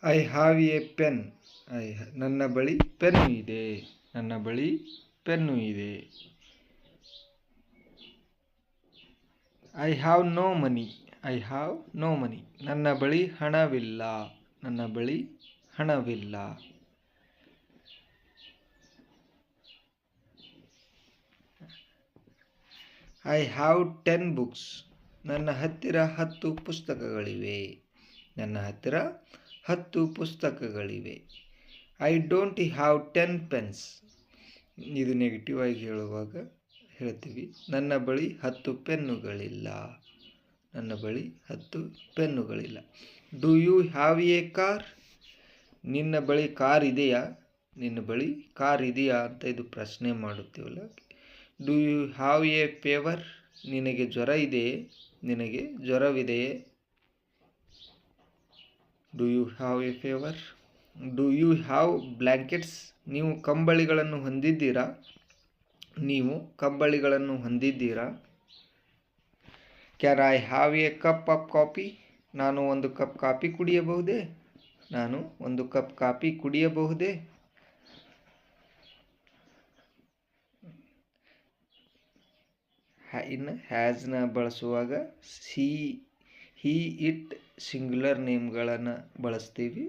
I have A pen. ನನ್ನ ಬಳಿ pen ಇದೆ. ನನ್ನ ಬಳಿ ಪೆನ್ನು ಇದೆ. I have no money. I have no money. ನನ್ನ ಬಳಿ ಹಣವಿಲ್ಲ. ನನ್ನ ಬಳಿ ಹಣವಿಲ್ಲ. I have 10 books. ನನ್ನ ಹತ್ತಿರ 10 ಪುಸ್ತಕಗಳಿವೆ. ನನ್ನ ಹತ್ತಿರ 10 ಪುಸ್ತಕಗಳಿವೆ. I don't have 10 pens. ಇದು ನೆಗೆಟಿವ್ ಆಗಿ ಹೇಳುವಾಗ ಹೇಳ್ತೀವಿ, ನನ್ನ ಬಳಿ 10 ಪೆನ್ನುಗಳಿಲ್ಲ. ನನ್ನ ಬಳಿ 10 ಪೆನ್ನುಗಳಿಲ್ಲ. Do you have a car. ನಿನ್ನ ಬಳಿ ಕಾರ್ ಇದೆಯಾ. ನಿನ್ನ ಬಳಿ ಕಾರ್ ಇದೆಯಾ ಅಂತ ಇದು ಪ್ರಶ್ನೆ ಮಾಡುತ್ತೀವಲ್ಲ. Do you have a fever. ನಿನಗೆ ಜ್ವರ ಇದೆಯೇ. ನಿನಗೆ ಜ್ವರವಿದೆಯೇ. Do you have a fever. Do you have blankets. ನೀವು ಕಂಬಳಿಗಳನ್ನು ಹೊಂದಿದ್ದೀರಾ. ನೀವು ಕಂಬಳಿಗಳನ್ನು ಹೊಂದಿದ್ದೀರಾ. Can I have a cup of coffee. ನಾನು ಒಂದು ಕಪ್ ಕಾಫಿ ಕುಡಿಯಬಹುದೇ. ನಾನು ಒಂದು ಕಪ್ ಕಾಫಿ ಕುಡಿಯಬಹುದೇ. ಇನ್ನು ಹ್ಯಾಸ್ನ ಬಳಸುವಾಗ ಹಿ ಇಟ್ ಸಿಂಗ್ಯುಲರ್ ನೇಮ್ಗಳನ್ನು ಬಳಸ್ತೀವಿ.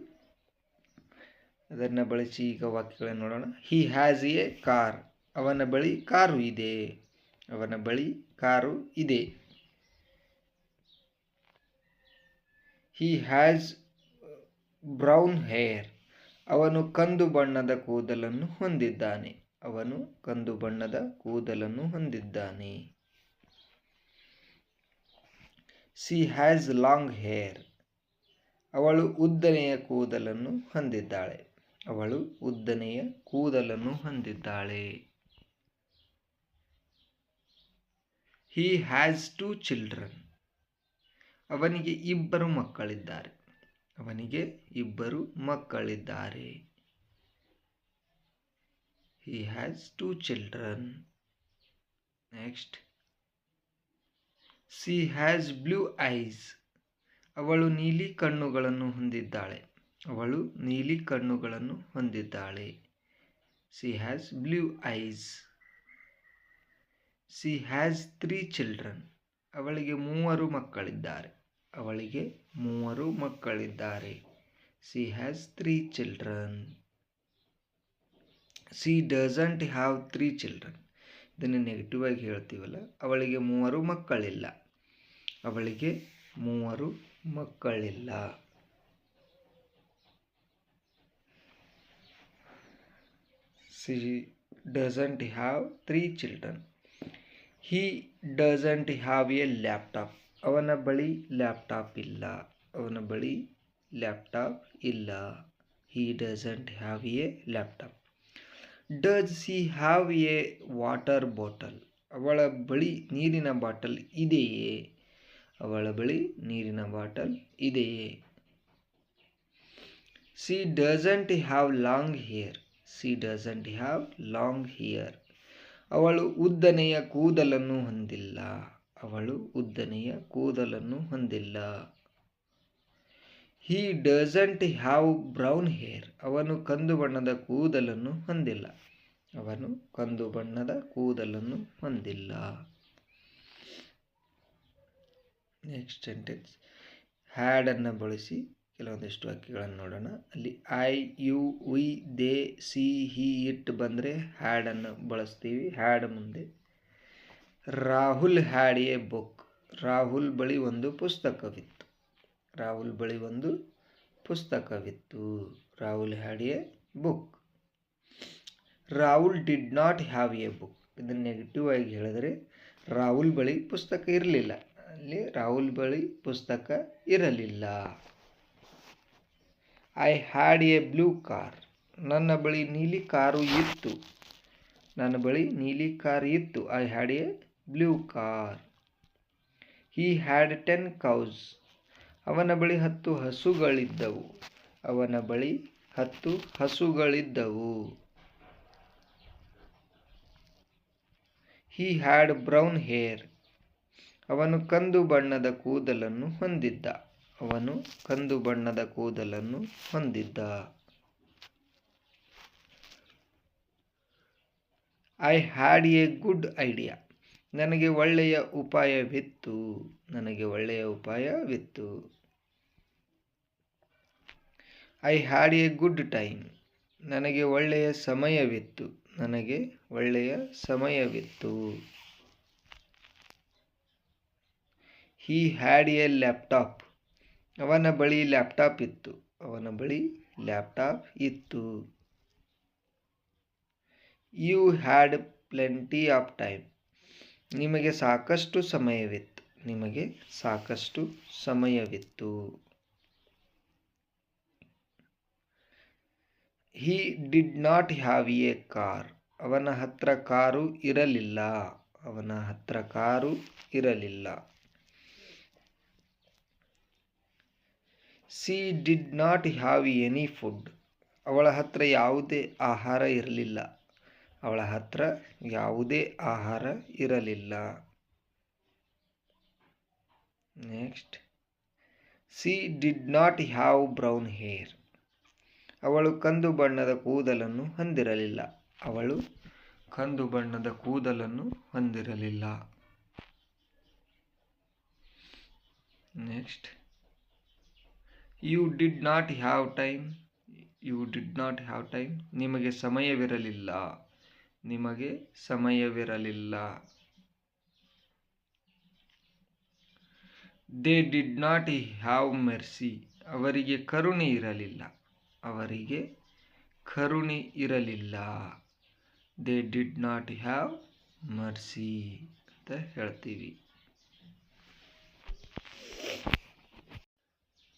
ಅದನ್ನು ಬಳಸಿ ಈಗ ವಾಕ್ಯಗಳನ್ನು ನೋಡೋಣ. He has A car. ಅವನ ಬಳಿ ಕಾರು ಇದೆ. ಅವನ ಬಳಿ ಕಾರು ಇದೆ. He has brown hair. ಅವನು ಕಂದು ಬಣ್ಣದ ಕೂದಲನ್ನು ಹೊಂದಿದ್ದಾನೆ. ಅವನು ಕಂದು ಬಣ್ಣದ ಕೂದಲನ್ನು ಹೊಂದಿದ್ದಾನೆ. She has long hair. ಅವಳು ಉದ್ದನೆಯ ಕೂದಲನ್ನು ಹೊಂದಿದ್ದಾಳೆ. ಅವಳು ಉದ್ದನೆಯ ಕೂದಲನ್ನು ಹೊಂದಿದ್ದಾಳೆ. ಹಿ ಹ್ಯಾಸ್ 2 ಚಿಲ್ಡ್ರನ್. ಅವನಿಗೆ 2 ಮಕ್ಕಳಿದ್ದಾರೆ. ಅವನಿಗೆ 2 ಮಕ್ಕಳಿದ್ದಾರೆ. He has 2 children. Next, she has blue eyes. ಅವಳು ನೀಲಿ ಕಣ್ಣುಗಳನ್ನು ಹೊಂದಿದ್ದಾಳೆ. ಅವಳು ನೀಲಿ ಕಣ್ಣುಗಳನ್ನು ಹೊಂದಿದ್ದಾಳೆ. She has blue eyes. She has 3 children. ಅವಳಿಗೆ 3 ಮಕ್ಕಳಿದ್ದಾರೆ. ಅವಳಿಗೆ 3 ಮಕ್ಕಳಿದ್ದಾರೆ. She has 3 children. She doesn't have 3 children. ಇದನ್ನು ನೆಗೆಟಿವ್ ಆಗಿ ಹೇಳ್ತೀವಲ್ಲ. ಅವಳಿಗೆ 3 ಮಕ್ಕಳಿಲ್ಲ. ಅವಳಿಗೆ 3 ಮಕ್ಕಳಿಲ್ಲ. She doesn't have 3 children. He doesn't have a laptop. ಅವನ ಬಳಿ ಲ್ಯಾಪ್ಟಾಪ್ ಇಲ್ಲ. ಅವನ ಬಳಿ ಲ್ಯಾಪ್ಟಾಪ್ ಇಲ್ಲ. ಹಿ doesn't have a laptop. Does she have A water bottle. ಅವಳ ಬಳಿ ನೀರಿನ ಬಾಟಲ್ ಇದೆಯೇ. ಅವಳ ಬಳಿ ನೀರಿನ ಬಾಟಲ್ ಇದೆಯೇ. She doesn't have long hair. She doesn't have long hair. ಅವಳು ಉದ್ದನೆಯ ಕೂದಲನ್ನು ಹೊಂದಿಲ್ಲ. ಅವಳು ಉದ್ದನೆಯ ಕೂದಲನ್ನು ಹೊಂದಿಲ್ಲ. ಹಿ ಡಸಂಟ್ ಹ್ಯಾವ್ ಬ್ರೌನ್ ಹೇರ್. ಅವನು ಕಂದು ಬಣ್ಣದ ಕೂದಲನ್ನು ಹೊಂದಿಲ್ಲ. ಅವನು ಕಂದು ಬಣ್ಣದ ಕೂದಲನ್ನು ಹೊಂದಿಲ್ಲ. ನೆಕ್ಸ್ಟ್ ಸೆಂಟೆನ್ಸ್, ಹ್ಯಾಡ್ ಅನ್ನು ಬಳಸಿ ಕೆಲವೊಂದಿಷ್ಟು ವಾಕ್ಯಗಳನ್ನು ನೋಡೋಣ. ಅಲ್ಲಿ I, you, we, they, she, he, it ಬಂದರೆ ಹ್ಯಾಡ್ ಅನ್ನು ಬಳಸ್ತೀವಿ. ಹ್ಯಾಡ್ ಮುಂದೆ Rahul had a book. Rahul ಬಳಿ ಒಂದು ಪುಸ್ತಕವಿತ್ತು. ರಾಹುಲ್ ಬಳಿ ಒಂದು ಪುಸ್ತಕವಿತ್ತು. Rahul had a book. Rahul did not have a book. ಇದನ್ನು ನೆಗೆಟಿವ್ ಆಗಿ ಹೇಳಿದರೆ ರಾಹುಲ್ ಬಳಿ ಪುಸ್ತಕ ಇರಲಿಲ್ಲ. ಅಲ್ಲಿ ರಾಹುಲ್ ಬಳಿ ಪುಸ್ತಕ ಇರಲಿಲ್ಲ. I had a blue car. ನನ್ನ ಬಳಿ ನೀಲಿ ಕಾರು ಇತ್ತು. ನನ್ನ ಬಳಿ ನೀಲಿ ಕಾರ್ ಇತ್ತು. I had a blue car. He had 10 cows. ಅವನ ಬಳಿ 10 ಹಸುಗಳಿದ್ದವು. ಅವನ ಬಳಿ 10 ಹಸುಗಳಿದ್ದವು. He had brown hair. ಅವನು ಕಂದು ಬಣ್ಣದ ಕೂದಲನ್ನು ಹೊಂದಿದ್ದ. ಅವನು ಕಂದು ಬಣ್ಣದ ಕೂದಲನ್ನು ಹೊಂದಿದ್ದ. I had a good idea. ನನಗೆ ಒಳ್ಳೆಯ ಉಪಾಯವಿತ್ತು. I had a good time. ನನಗೆ ಒಳ್ಳೆಯ ಸಮಯವಿತ್ತು. He had a laptop. ಅವನ ಬಳಿ ಲ್ಯಾಪ್ಟಾಪ್ ಇತ್ತು. You had plenty of time. ನಿಮಗೆ ಸಾಕಷ್ಟು ಸಮಯವಿತ್ತು. He did not have a car. ಅವನ ಹತ್ರ ಕಾರು ಇರಲಿಲ್ಲ. She did not have any food. ಅವಳ ಹತ್ರ ಯಾವುದೇ ಆಹಾರ ಇರಲಿಲ್ಲ. Next, she did not have brown hair. ಅವಳು ಕಂದು ಬಣ್ಣದ ಕೂದಲನ್ನು ಹೊಂದಿರಲಿಲ್ಲ. Next, you did not have time. ನಿಮಗೆ ಸಮಯವಿರಲಿಲ್ಲ. They did not have mercy. ಅವರಿಗೆ ಕರುಣೆ ಇರಲಿಲ್ಲ. They did not have mercy ಅಂತ ಹೇಳ್ತೀವಿ.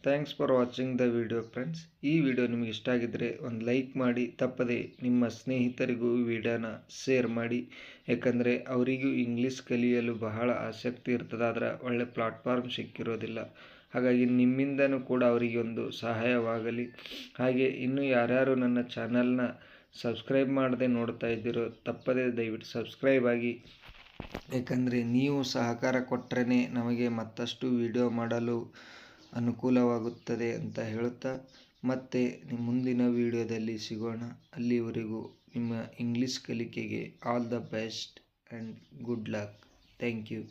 Thanks for watching the video friends. ಈ ವಿಡಿಯೋ ನಿಮಗೆ ಇಷ್ಟ ಆಗಿದ್ದರೆ ಒಂದು ಲೈಕ್ ಮಾಡಿ, ತಪ್ಪದೆ ನಿಮ್ಮ ಸ್ನೇಹಿತರಿಗೂ ಈ ವಿಡಿಯೋನ ಶೇರ್ ಮಾಡಿ. ಯಾಕಂದರೆ ಅವರಿಗೂ ಇಂಗ್ಲೀಷ್ ಕಲಿಯಲು ಬಹಳ ಆಸಕ್ತಿ ಇರ್ತದೆ, ಆದರೆ ಒಳ್ಳೆ ಪ್ಲಾಟ್ಫಾರ್ಮ್ ಸಿಕ್ಕಿರೋದಿಲ್ಲ. ಹಾಗಾಗಿ ನಿಮ್ಮಿಂದನೂ ಕೂಡ ಅವರಿಗೆ ಒಂದು ಸಹಾಯವಾಗಲಿ. ಹಾಗೆ ಇನ್ನೂ ಯಾರ್ಯಾರು ನನ್ನ ಚಾನಲ್ನ ಸಬ್ಸ್ಕ್ರೈಬ್ ಮಾಡದೆ ನೋಡ್ತಾ ಇದ್ದೀರೋ ತಪ್ಪದೆ ದಯವಿಟ್ಟು ಸಬ್ಸ್ಕ್ರೈಬ್ ಆಗಿ. ಯಾಕಂದರೆ ನೀವು ಸಹಕಾರ ಕೊಟ್ಟರೆ ನಮಗೆ ಮತ್ತಷ್ಟು ವಿಡಿಯೋ ಮಾಡಲು ಅನುಕೂಲವಾಗುತ್ತದೆ ಅಂತ ಹೇಳುತ್ತಾ, ಮತ್ತೆ ಮುಂದಿನ ವಿಡಿಯೋದಲ್ಲಿ ಸಿಗೋಣ. ಅಲ್ಲಿವರೆಗೂ ನಿಮ್ಮ ಇಂಗ್ಲೀಷ್ ಕಲಿಕೆಗೆ all the best and good luck. Thank you.